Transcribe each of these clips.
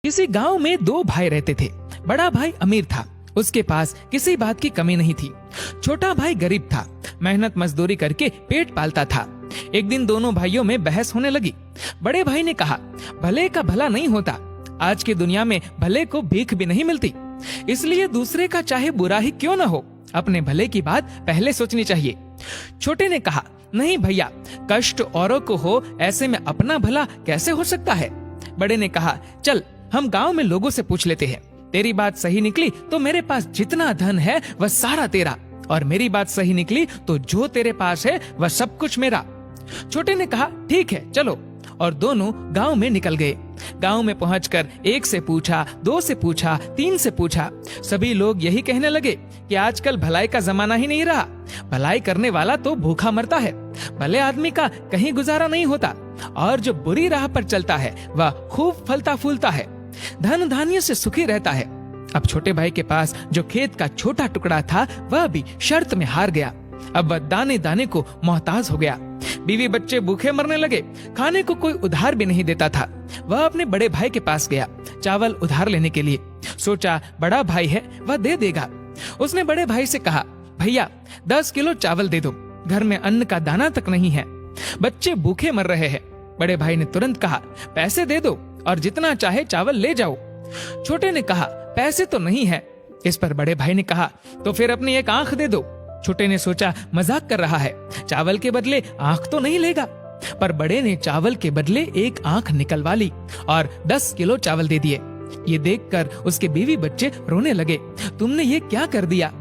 किसी गांव में दो भाई रहते थे। बड़ा भाई अमीर था, उसके पास किसी बात की कमी नहीं थी। छोटा भाई गरीब था, मेहनत मजदूरी करके पेट पालता था। एक दिन दोनों भाइयों में बहस होने लगी। बड़े भाई ने कहा, भले का भला नहीं होता, आज की दुनिया में भले को भीख भी नहीं मिलती, इसलिए दूसरे का चाहे बुरा ही क्यों न हो, अपने भले की बात पहले सोचनी चाहिए। छोटे ने कहा, नहीं भैया, कष्ट औरों को हो, ऐसे में अपना भला कैसे हो सकता है। बड़े ने कहा, चल हम गांव में लोगों से पूछ लेते हैं, तेरी बात सही निकली तो मेरे पास जितना धन है वह सारा तेरा, और मेरी बात सही निकली तो जो तेरे पास है वह सब कुछ मेरा। छोटे ने कहा, ठीक है चलो, और दोनों गांव में निकल गए। गांव में पहुंचकर एक से पूछा, दो से पूछा, तीन से पूछा। सभी लोग यही कहने लगे कि आजकल भलाई का जमाना ही नहीं रहा, भलाई करने वाला तो भूखा मरता है, भले आदमी का कहीं गुजारा नहीं होता, और जो बुरी राह पर चलता है वह खूब फलता फूलता है, धन धान्य से सुखी रहता है। अब छोटे भाई के पास जो खेत का छोटा टुकड़ा था वह भी शर्त में हार गया। अब वह दाने दाने को मोहताज हो गया। बीवी बच्चे भूखे मरने लगे, खाने को कोई उधार भी नहीं देता था। वह अपने बड़े भाई के पास गया चावल उधार लेने के लिए। सोचा बड़ा भाई है, वह दे देगा। उसने बड़े भाई से कहा, भैया 10 किलो चावल दे दो, घर में अन्न का दाना तक नहीं है, बच्चे भूखे मर रहे हैं। बड़े भाई ने तुरंत कहा, पैसे दे दो और जितना चाहे चावल ले जाओ। छोटे ने कहा, पैसे तो नहीं है। इस पर बड़े भाई ने कहा, तो फिर अपनी एक आंख दे दो। छोटे ने सोचा मजाक कर रहा है, चावल के बदले आंख तो नहीं लेगा। पर बड़े ने चावल के बदले एक आंख निकलवा ली और 10 किलो चावल दे दिए। ये देखकर उसके बीवी बच्चे रोने लगे, तुमने ये क्या कर दिया।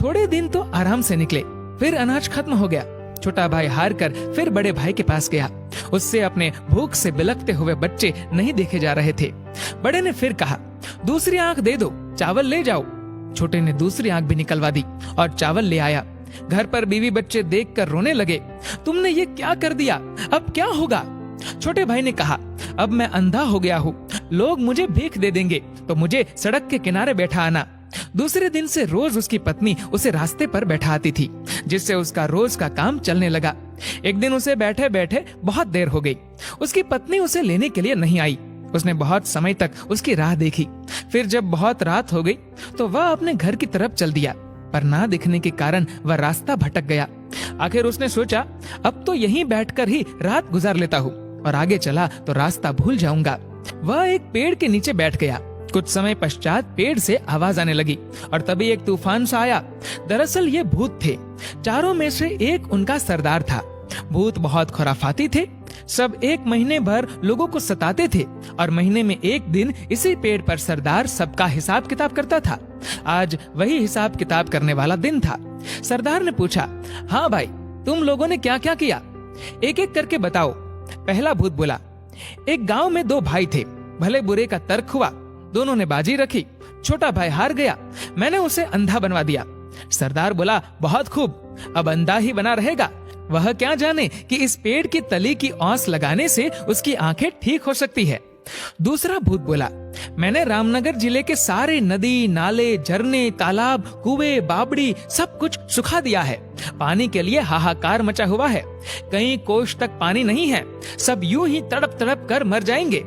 थोड़े दिन तो आराम से निकले, फिर अनाज खत्म हो गया। छोटा भाई हार कर फिर बड़े भाई के पास गया। उससे अपने भूख से बिलखते हुए बच्चे नहीं देखे जा रहे थे। बड़े ने फिर कहा, दूसरी आंख दे दो, चावल ले जाओ। छोटे ने दूसरी आंख भी निकलवा दी और चावल ले आया। घर पर बीवी बच्चे देखकर रोने लगे, तुमने ये क्या कर दिया, अब क्या होगा। छोटे भाई ने कहा, अब मैं अंधा हो गया हूँ, लोग मुझे भीख दे देंगे तो मुझे सड़क के किनारे बैठा आना। दूसरे दिन से रोज उसकी पत्नी उसे रास्ते पर बैठा आती थी, जिससे उसका रोज का काम चलने लगा। एक दिन उसे बैठे बैठे बहुत देर हो गई। उसकी पत्नी उसे लेने के लिए नहीं आई। उसने बहुत समय तक उसकी राह देखी। फिर जब बहुत रात हो गई तो वह अपने घर की तरफ चल दिया, पर ना दिखने के कारण वह रास्ता भटक गया। आखिर उसने सोचा, अब तो यहीं बैठकर ही रात गुजार लेता हूँ, और आगे चला तो रास्ता भूल जाऊंगा। वह एक पेड़ के नीचे बैठ गया। कुछ समय पश्चात पेड़ से आवाज आने लगी और तभी एक तूफान सा आया। दरअसल ये भूत थे। चारों में से एक उनका सरदार था। भूत बहुत खुराफाती थे। सब एक महीने भर लोगों को सताते थे और महीने में एक दिन इसी पेड़ पर सरदार सबका हिसाब किताब करता था। आज वही हिसाब किताब करने वाला दिन था। सरदार ने पूछा, हाँ भाई, तुम लोगों ने क्या क्या किया, एक एक करके बताओ। पहला भूत बोला, एक गांव में दो भाई थे, भले बुरे का तर्क हुआ, दोनों ने बाजी रखी, छोटा भाई हार गया, मैंने उसे अंधा बनवा दिया। सरदार बोला, बहुत खूब, अब अंधा ही बना रहेगा, वह क्या जाने कि इस पेड़ की तली की औंस लगाने से उसकी आंखें ठीक हो सकती है। दूसरा भूत बोला, मैंने रामनगर जिले के सारे नदी, नाले, झरने, तालाब, कुएं, बावड़ी सब कुछ सुखा दिया है। पानी के लिए हाहाकार मचा हुआ है, कहीं कोष तक पानी नहीं है, सब यूं ही तड़प तड़प कर मर जाएंगे।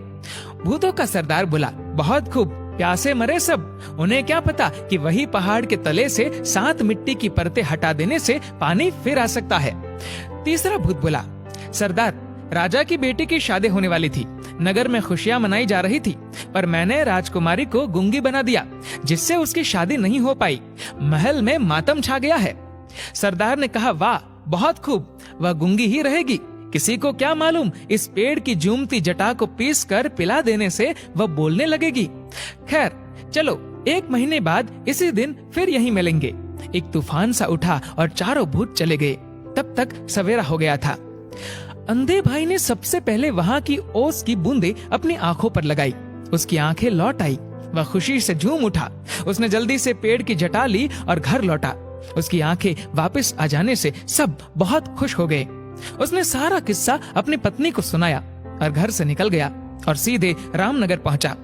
भूतों का सरदार बोला, बहुत खूब, प्यासे मरे सब, उन्हें क्या पता कि वही पहाड़ के तले से 7 मिट्टी की परतें हटा देने से पानी फिर आ सकता है। तीसरा भूत बोला, सरदार, राजा की बेटी की शादी होने वाली थी, नगर में खुशियां मनाई जा रही थी, पर मैंने राजकुमारी को गूंगी बना दिया, जिससे उसकी शादी नहीं हो पाई, महल में मातम छा गया है। सरदार ने कहा, वाह, बहुत खूब, वह गूंगी ही रहेगी, किसी को क्या मालूम, इस पेड़ की जूमती जटा को पीस कर पिला देने से वह बोलने लगेगी। खैर चलो, 1 महीने बाद इसी दिन फिर यहीं मिलेंगे। एक तूफान सा उठा और चारों भूत चले गए। तब तक सवेरा हो गया था। अंधे भाई ने सबसे पहले वहां की ओस की बूंदें अपनी आंखों पर लगाई। उसकी आंखें लौट आई, वह खुशी से झूम उठा। उसने जल्दी से पेड़ की जटा ली और घर लौटा। उसकी आंखें वापस आ जाने से सब बहुत खुश हो गए। उसने सारा किस्सा अपनी पत्नी को सुनाया और घर से निकल गया और सीधे रामनगर पहुंचा।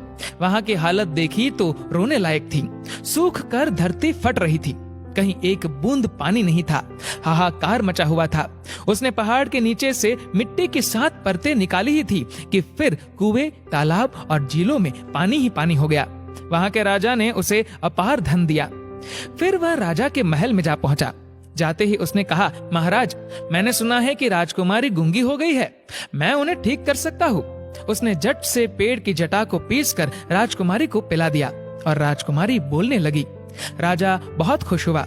वहां की हालत देखी तो रोने लायक थी। सूख कर धरती फट रही थी, कहीं एक बूंद पानी नहीं था। हाहाकार मचा हुआ था। उसने पहाड़ के नीचे से मिट्टी की 7 परतें निकाली ही थी कि फिर कुएं, तालाब और झीलों में पानी ही पानी हो गया। वहां के राजा ने उसे अपार धन दिया। फिर वह राजा के महल में जा पहुंचा। जाते ही उसने कहा, महाराज, मैंने सुना है कि राजकुमारी गूंगी हो गई है, मैं उन्हें ठीक कर सकता हूँ। उसने झट से पेड़ की जटा को पीसकर राजकुमारी को पिला दिया और राजकुमारी बोलने लगी। राजा बहुत खुश हुआ।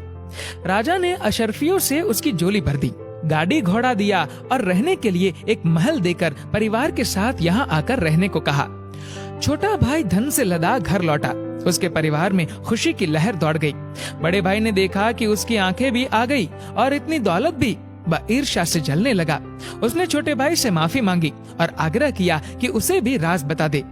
राजा ने अशर्फियों से उसकी झोली भर दी, गाड़ी घोड़ा दिया और रहने के लिए एक महल देकर परिवार के साथ यहाँ आकर रहने को कहा। छोटा भाई धन से लदा घर लौटा। उसके परिवार में खुशी की लहर दौड़ गई। बड़े भाई ने देखा कि उसकी आंखें भी आ गई और इतनी दौलत भी। वह ईर्ष्या से जलने लगा। उसने छोटे भाई से माफी मांगी और आग्रह किया कि उसे भी राज बता दे।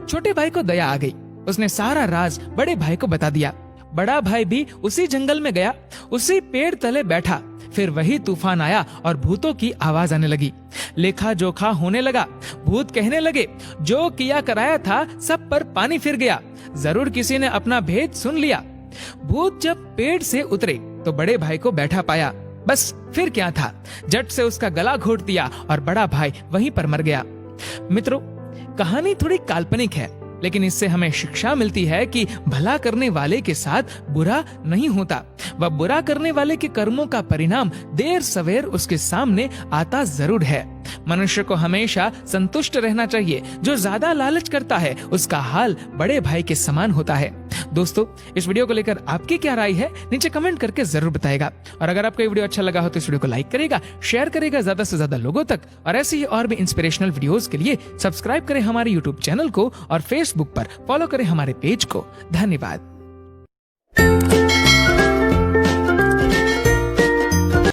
छोटे भाई को दया आ गई। उसने सारा राज बड़े भाई को बता दिया। बड़ा भाई भी उसी जंगल में गया, उसी पेड़ तले बैठा। फिर वही तूफान आया और भूतों की आवाज आने लगी। लेखा जोखा होने लगा। भूत कहने लगे, जो किया कराया था सब पर पानी फिर गया, जरूर किसी ने अपना भेद सुन लिया। भूत जब पेड़ से उतरे तो बड़े भाई को बैठा पाया। बस फिर क्या था, झट से उसका गला घोट दिया और बड़ा भाई वहीं पर मर गया। मित्रों, कहानी थोड़ी काल्पनिक है, लेकिन इससे हमें शिक्षा मिलती है कि भला करने वाले के साथ बुरा नहीं होता। वह बुरा करने वाले के कर्मों का परिणाम देर सवेर उसके सामने आता जरूर है। मनुष्य को हमेशा संतुष्ट रहना चाहिए। जो ज्यादा लालच करता है उसका हाल बड़े भाई के समान होता है। दोस्तों, इस वीडियो को लेकर आपकी क्या राय है, नीचे कमेंट करके जरूर बताएगा। और अगर आपको ये वीडियो अच्छा लगा हो तो इस वीडियो को लाइक करेगा, शेयर करेगा ज्यादा से ज्यादा लोगों तक। और ऐसे ही और भी इंस्पिरेशनल वीडियोस के लिए सब्सक्राइब करें हमारे यूट्यूब चैनल को और फेसबुक पर फॉलो करें हमारे पेज को। धन्यवाद।